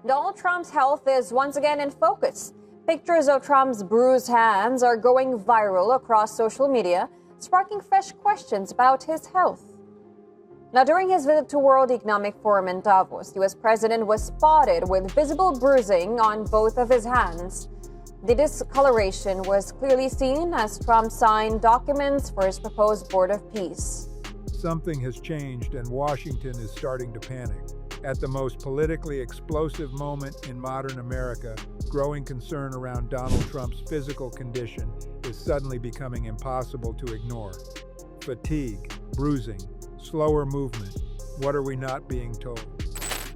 Donald Trump's health is once again in focus. Pictures of Trump's bruised hands are going viral across social media, sparking fresh questions about his health. Now, during his visit to World Economic Forum in Davos, the U.S. president was spotted with visible bruising on both of his hands. The discoloration was clearly seen as Trump signed documents for his proposed Board of Peace. Something has changed and Washington is starting to panic. At the most politically explosive moment in modern America, growing concern around Donald Trump's physical condition is suddenly becoming impossible to ignore. Fatigue, bruising, slower movement. What are we not being told?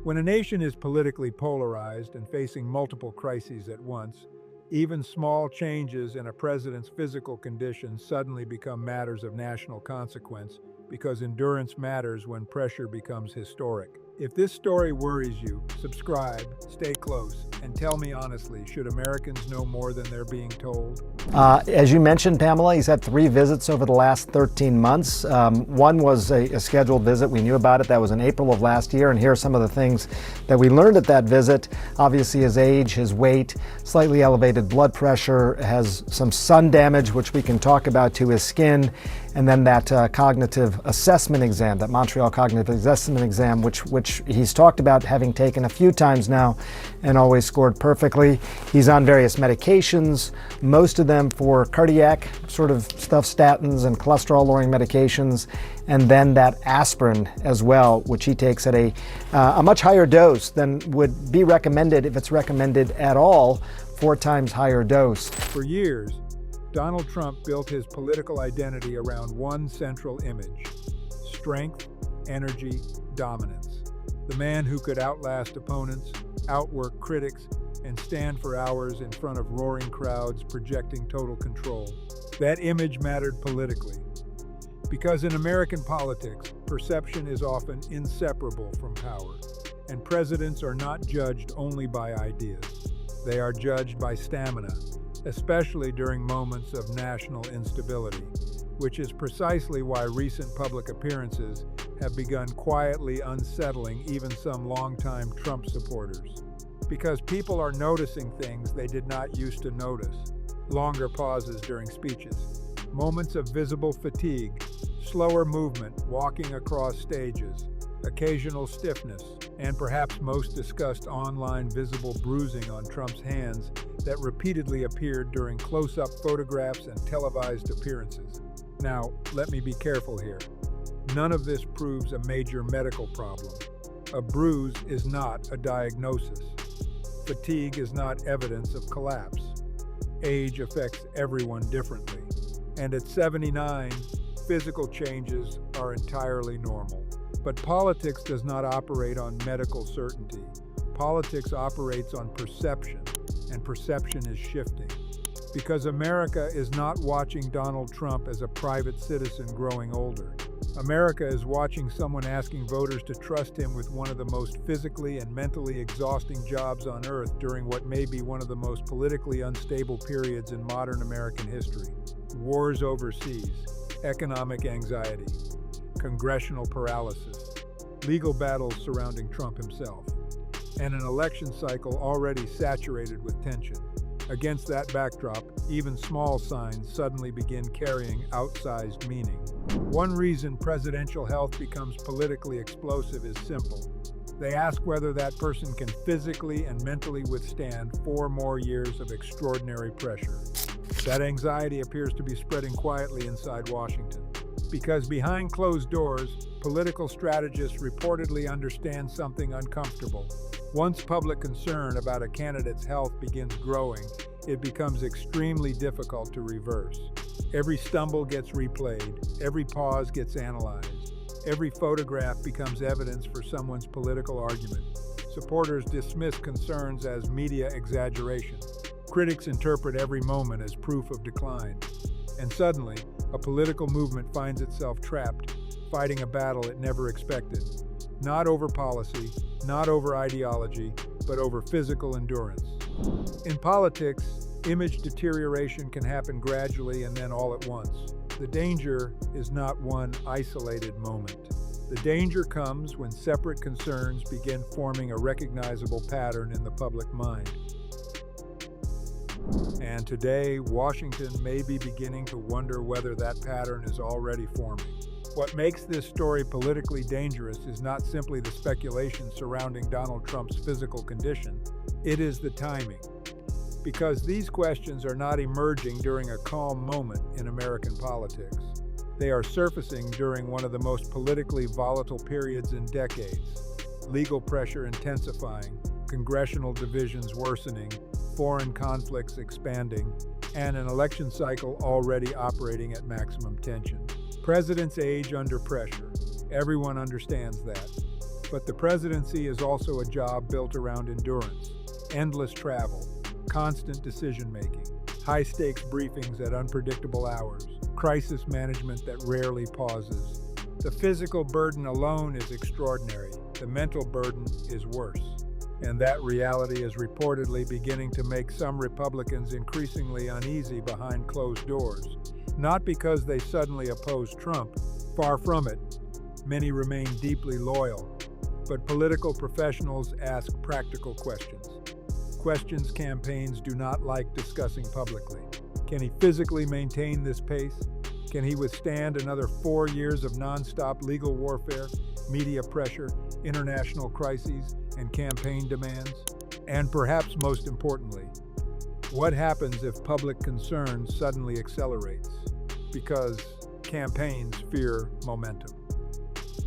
When a nation is politically polarized and facing multiple crises at once, even small changes in a president's physical condition suddenly become matters of national consequence because endurance matters when pressure becomes historic. If this story worries you, subscribe, stay close, and tell me honestly, should Americans know more than they're being told? As you mentioned, Pamela, he's had 3 visits over the last 13 months. One was a scheduled visit. We knew about it. That was in April of last year. And here are some of the things that we learned at that visit. Obviously, his age, his weight, slightly elevated blood pressure, has some sun damage, which we can talk about, to his skin. And then that cognitive assessment exam, that Montreal Cognitive Assessment Exam, which he's talked about having taken a few times now and always scored perfectly. He's on various medications, most of them for cardiac sort of stuff, statins and cholesterol-lowering medications, and then that aspirin as well, which he takes at a much higher dose than would be recommended, if it's recommended at all, 4 times higher dose. For years, Donald Trump built his political identity around one central image: strength, energy, dominance. The man who could outlast opponents, outwork critics, and stand for hours in front of roaring crowds projecting total control. That image mattered politically, because in American politics, perception is often inseparable from power, and presidents are not judged only by ideas. They are judged by stamina, especially during moments of national instability, which is precisely why recent public appearances have begun quietly unsettling even some longtime Trump supporters. Because people are noticing things they did not used to notice: longer pauses during speeches, moments of visible fatigue, slower movement walking across stages, occasional stiffness, and perhaps most discussed, online visible bruising on Trump's hands that repeatedly appeared during close-up photographs and televised appearances. Now, let me be careful here. None of this proves a major medical problem. A bruise is not a diagnosis. Fatigue is not evidence of collapse. Age affects everyone differently. And at 79, physical changes are entirely normal. But politics does not operate on medical certainty. Politics operates on perception, and perception is shifting. Because America is not watching Donald Trump as a private citizen growing older. America is watching someone asking voters to trust him with one of the most physically and mentally exhausting jobs on earth during what may be one of the most politically unstable periods in modern American history. Wars overseas, economic anxiety, congressional paralysis, legal battles surrounding Trump himself, and an election cycle already saturated with tension. Against that backdrop, even small signs suddenly begin carrying outsized meaning. One reason presidential health becomes politically explosive is simple. They ask whether that person can physically and mentally withstand 4 more years of extraordinary pressure. That anxiety appears to be spreading quietly inside Washington, because behind closed doors, political strategists reportedly understand something uncomfortable. Once public concern about a candidate's health begins growing, it becomes extremely difficult to reverse. Every stumble gets replayed, every pause gets analyzed, every photograph becomes evidence for someone's political argument. Supporters dismiss concerns as media exaggeration. Critics interpret every moment as proof of decline. And suddenly, a political movement finds itself trapped, fighting a battle it never expected. Not over policy, not over ideology, but over physical endurance. In politics, image deterioration can happen gradually and then all at once. The danger is not one isolated moment. The danger comes when separate concerns begin forming a recognizable pattern in the public mind. And today, Washington may be beginning to wonder whether that pattern is already forming. What makes this story politically dangerous is not simply the speculation surrounding Donald Trump's physical condition, it is the timing. Because these questions are not emerging during a calm moment in American politics. They are surfacing during one of the most politically volatile periods in decades. Legal pressure intensifying, congressional divisions worsening, foreign conflicts expanding, and an election cycle already operating at maximum tension. Presidents age under pressure. Everyone understands that. But the presidency is also a job built around endurance, endless travel, constant decision-making, high-stakes briefings at unpredictable hours, crisis management that rarely pauses. The physical burden alone is extraordinary. The mental burden is worse. And that reality is reportedly beginning to make some Republicans increasingly uneasy behind closed doors. Not because they suddenly oppose Trump, far from it. Many remain deeply loyal. But political professionals ask practical questions. Questions campaigns do not like discussing publicly. Can he physically maintain this pace? Can he withstand another 4 years of nonstop legal warfare, media pressure, international crises, and campaign demands? And perhaps most importantly, what happens if public concern suddenly accelerates? Because campaigns fear momentum,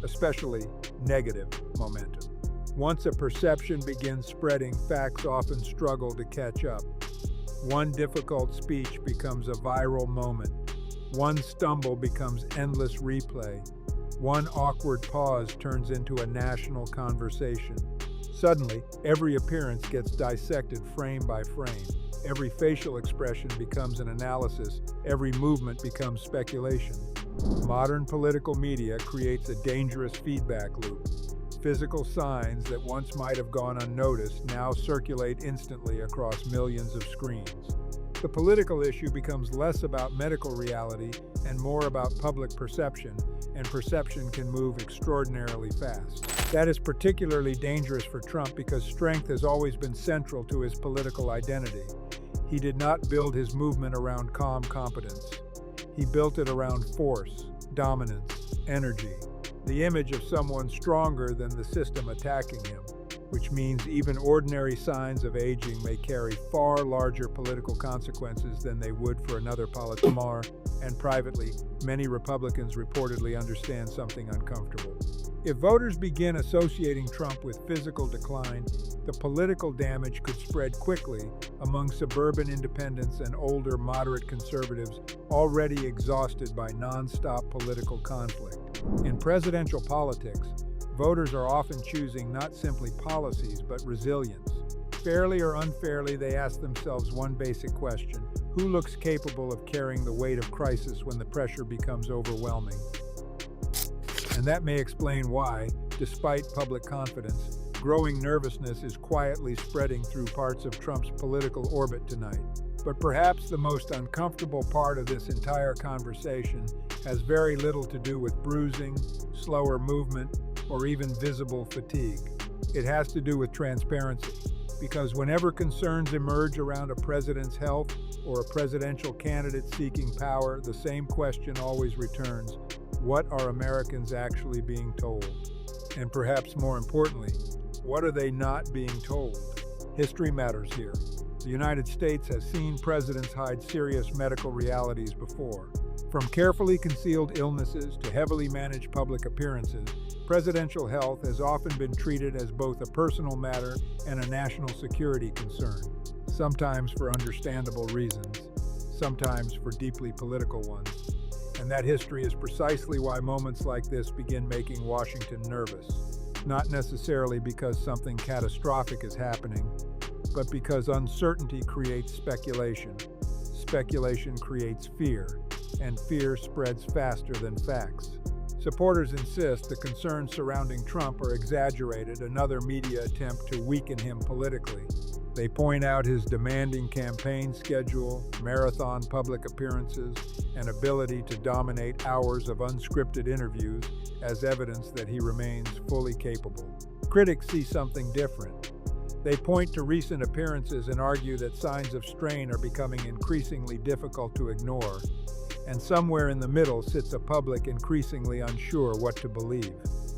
especially negative momentum. Once a perception begins spreading, facts often struggle to catch up. One difficult speech becomes a viral moment. One stumble becomes endless replay. One awkward pause turns into a national conversation. Suddenly, every appearance gets dissected frame by frame. Every facial expression becomes an analysis. Every movement becomes speculation. Modern political media creates a dangerous feedback loop. Physical signs that once might have gone unnoticed now circulate instantly across millions of screens. The political issue becomes less about medical reality and more about public perception, and perception can move extraordinarily fast. That is particularly dangerous for Trump because strength has always been central to his political identity. He did not build his movement around calm competence. He built it around force, dominance, energy. The image of someone stronger than the system attacking him, which means even ordinary signs of aging may carry far larger political consequences than they would for another politician. And privately, many Republicans reportedly understand something uncomfortable. If voters begin associating Trump with physical decline, the political damage could spread quickly among suburban independents and older moderate conservatives already exhausted by nonstop political conflict. In presidential politics, voters are often choosing not simply policies, but resilience. Fairly or unfairly, they ask themselves one basic question: who looks capable of carrying the weight of crisis when the pressure becomes overwhelming? And that may explain why, despite public confidence, growing nervousness is quietly spreading through parts of Trump's political orbit tonight. But perhaps the most uncomfortable part of this entire conversation has very little to do with bruising, slower movement, or even visible fatigue. It has to do with transparency, because whenever concerns emerge around a president's health or a presidential candidate seeking power, the same question always returns: what are Americans actually being told? And perhaps more importantly, what are they not being told? History matters here. The United States has seen presidents hide serious medical realities before. From carefully concealed illnesses to heavily managed public appearances, presidential health has often been treated as both a personal matter and a national security concern, sometimes for understandable reasons, sometimes for deeply political ones. And that history is precisely why moments like this begin making Washington nervous. Not necessarily because something catastrophic is happening, but because uncertainty creates speculation. Speculation creates fear, and fear spreads faster than facts. Supporters insist the concerns surrounding Trump are exaggerated, another media attempt to weaken him politically. They point out his demanding campaign schedule, marathon public appearances, and ability to dominate hours of unscripted interviews as evidence that he remains fully capable. Critics see something different. They point to recent appearances and argue that signs of strain are becoming increasingly difficult to ignore, and somewhere in the middle sits a public increasingly unsure what to believe.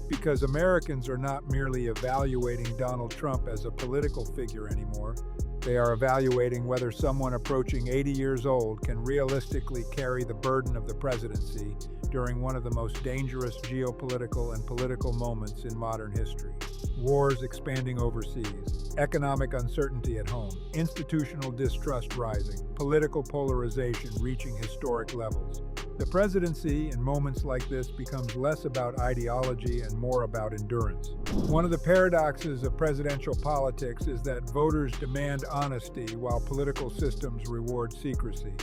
Because Americans are not merely evaluating Donald Trump as a political figure anymore, they are evaluating whether someone approaching 80 years old can realistically carry the burden of the presidency during one of the most dangerous geopolitical and political moments in modern history. Wars expanding overseas, economic uncertainty at home, institutional distrust rising, political polarization reaching historic levels. The presidency, in moments like this, becomes less about ideology and more about endurance. One of the paradoxes of presidential politics is that voters demand honesty while political systems reward secrecy.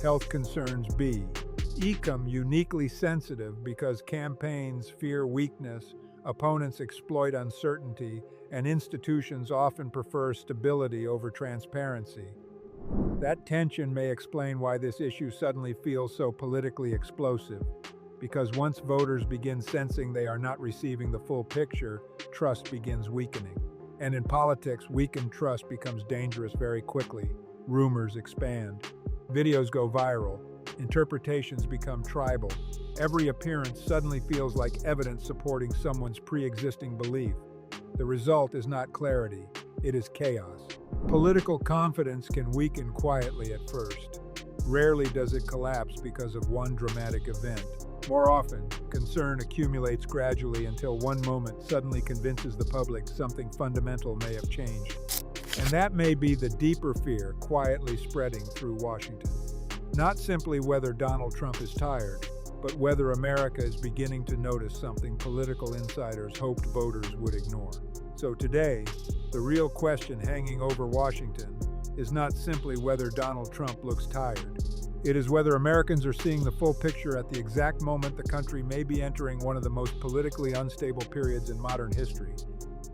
Health concerns become uniquely sensitive because campaigns fear weakness, opponents exploit uncertainty, and institutions often prefer stability over transparency. That tension may explain why this issue suddenly feels so politically explosive, because once voters begin sensing they are not receiving the full picture, trust begins weakening. And in politics, weakened trust becomes dangerous very quickly. Rumors expand. Videos go viral. Interpretations become tribal. Every appearance suddenly feels like evidence supporting someone's pre-existing belief. The result is not clarity, it is chaos. Political confidence can weaken quietly at first. Rarely does it collapse because of one dramatic event. More often, concern accumulates gradually until one moment suddenly convinces the public something fundamental may have changed. And that may be the deeper fear quietly spreading through Washington. Not simply whether Donald Trump is tired, but whether America is beginning to notice something political insiders hoped voters would ignore. So today, the real question hanging over Washington is not simply whether Donald Trump looks tired. It is whether Americans are seeing the full picture at the exact moment the country may be entering one of the most politically unstable periods in modern history.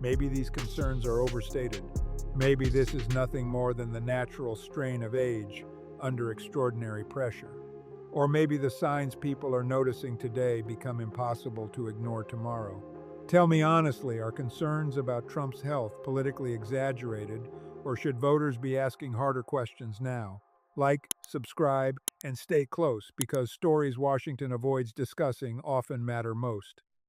Maybe these concerns are overstated. Maybe this is nothing more than the natural strain of age under extraordinary pressure. Or maybe the signs people are noticing today become impossible to ignore tomorrow. Tell me honestly, are concerns about Trump's health politically exaggerated, or should voters be asking harder questions now? Like, subscribe, and stay close because stories Washington avoids discussing often matter most.